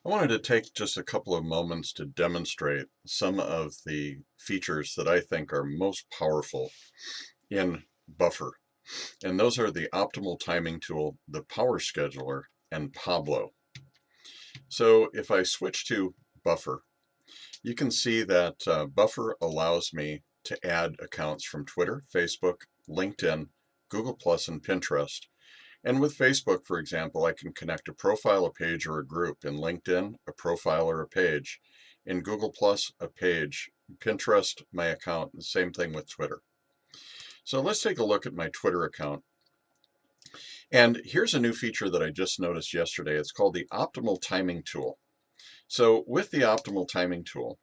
I wanted to take just a couple of moments to demonstrate some of the features that I think are most powerful in Buffer. And those are the optimal timing tool, the power scheduler, and Pablo. So if I switch to Buffer, you can see that Buffer allows me to add accounts from Twitter, Facebook, LinkedIn, Google+, and Pinterest. And with Facebook, for example, I can connect a profile, a page, or a group. In LinkedIn, a profile or a page. In Google+, a page. Pinterest, my account. The same thing with Twitter. So let's take a look at my Twitter account. And here's a new feature that I just noticed yesterday. It's called the optimal timing tool. So with the optimal timing tool,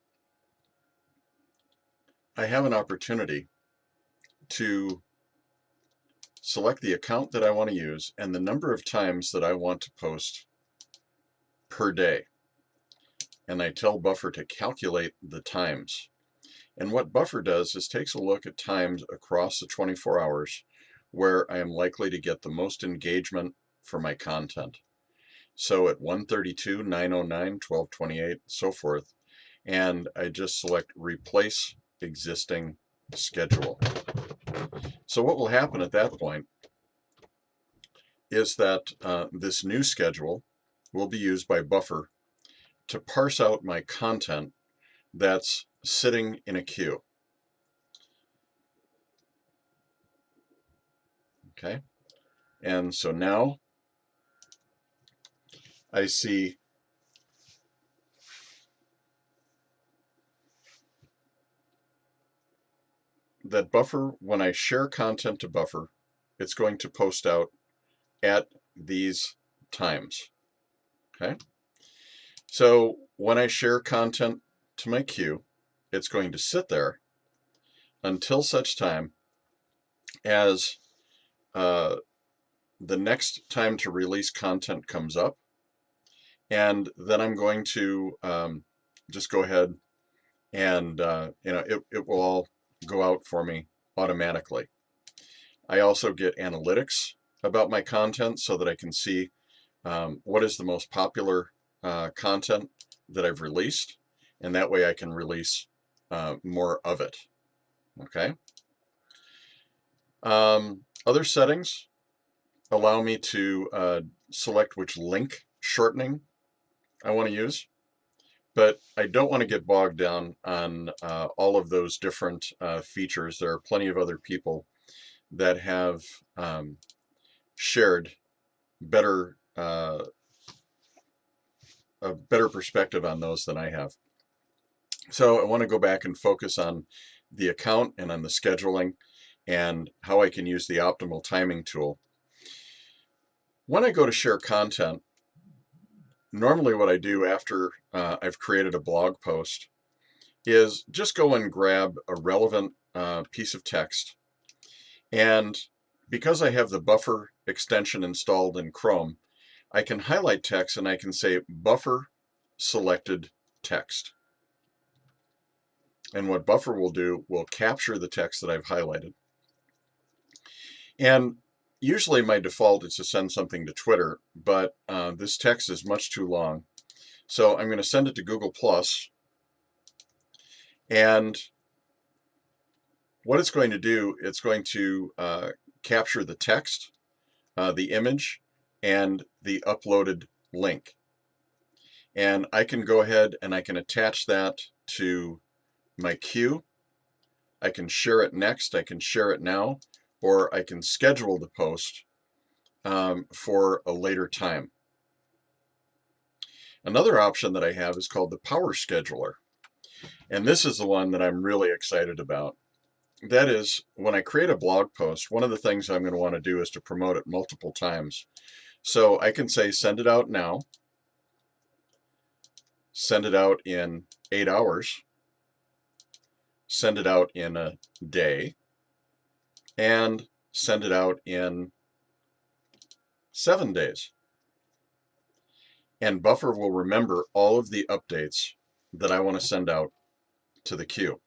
I have an opportunity to select the account that I want to use and the number of times that I want to post per day. And I tell Buffer to calculate the times. And what Buffer does is takes a look at times across the 24 hours where I am likely to get the most engagement for my content. So at 1:32, 9:09, 12:28, so forth, and I just select replace existing schedule. So what will happen at that point is that this new schedule will be used by Buffer to parse out my content that's sitting in a queue. Okay, and so now I see that Buffer, when I share content to Buffer, it's going to post out at these times. Okay, so when I share content to my queue, it's going to sit there until such time as the next time to release content comes up, and then I'm going to just go ahead and it will all go out for me automatically. I also get analytics about my content so that I can see what is the most popular content that I've released, and that way I can release more of it. Okay. Other settings allow me to select which link shortening I want to use, but I don't want to get bogged down on all of those different features. There are plenty of other people that have shared better a better perspective on those than I have. So I want to go back and focus on the account and on the scheduling and how I can use the optimal timing tool. When I go to share content, normally what I do after I've created a blog post is just go and grab a relevant piece of text. And because I have the Buffer extension installed in Chrome, I can highlight text and I can say Buffer selected text. And what Buffer will do will capture the text that I've highlighted. And usually my default is to send something to Twitter, but this text is much too long. So I'm going to send it to Google+. And what it's going to do, it's going to capture the text, the image, and the uploaded link. And I can go ahead and I can attach that to my queue. I can share it next, I can share it now, or I can schedule the post for a later time. Another option that I have is called the Power Scheduler. And this is the one that I'm really excited about. That is, when I create a blog post, one of the things I'm going to want to do is to promote it multiple times. So I can say send it out now, send it out in 8 hours, send it out in a day, and send it out in 7 days. And Buffer will remember all of the updates that I want to send out to the queue.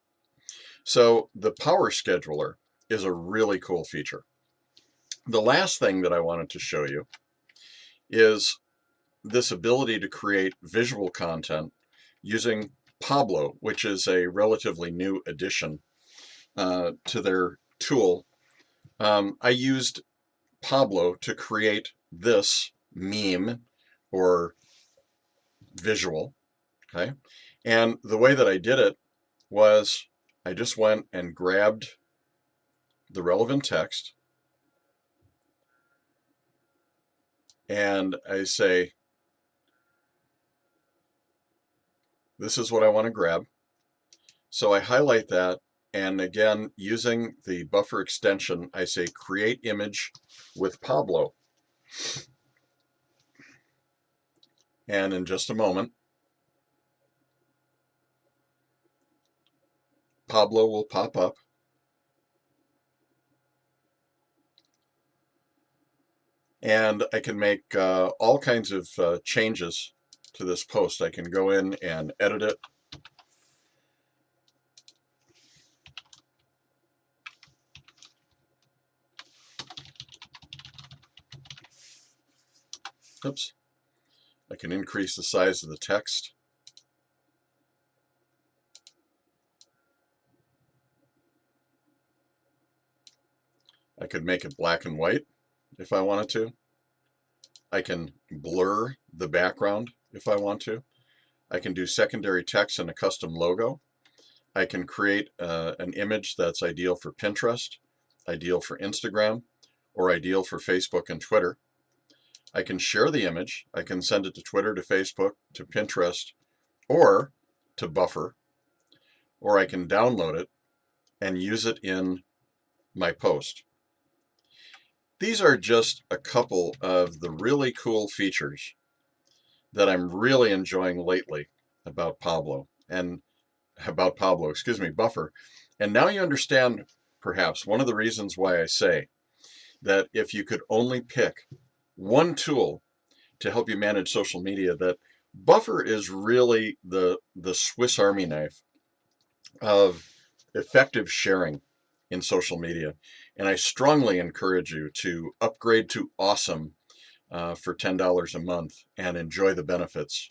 So the Power Scheduler is a really cool feature. The last thing that I wanted to show you is this ability to create visual content using Pablo, which is a relatively new addition to their tool. I used Pablo to create this meme or visual, okay? And the way that I did it was I just went and grabbed the relevant text and I say, this is what I want to grab. So I highlight that, and again, using the buffer extension, I say create image with Pablo. And in just a moment, Pablo will pop up. And I can make all kinds of changes to this post. I can go in and edit it. Oops. I can increase the size of the text. I could make it black and white if I wanted to. I can blur the background if I want to. I can do secondary text and a custom logo. I can create an image that's ideal for Pinterest, ideal for Instagram, or ideal for Facebook and Twitter. I can share the image. I can send it to Twitter, to Facebook, to Pinterest, or to Buffer, or I can download it and use it in my post. These are just a couple of the really cool features that I'm really enjoying lately about Pablo and Buffer. And now you understand perhaps one of the reasons why I say that if you could only pick one tool to help you manage social media, that Buffer is really the Swiss Army knife of effective sharing in social media. And I strongly encourage you to upgrade to Awesome for $10 a month and enjoy the benefits.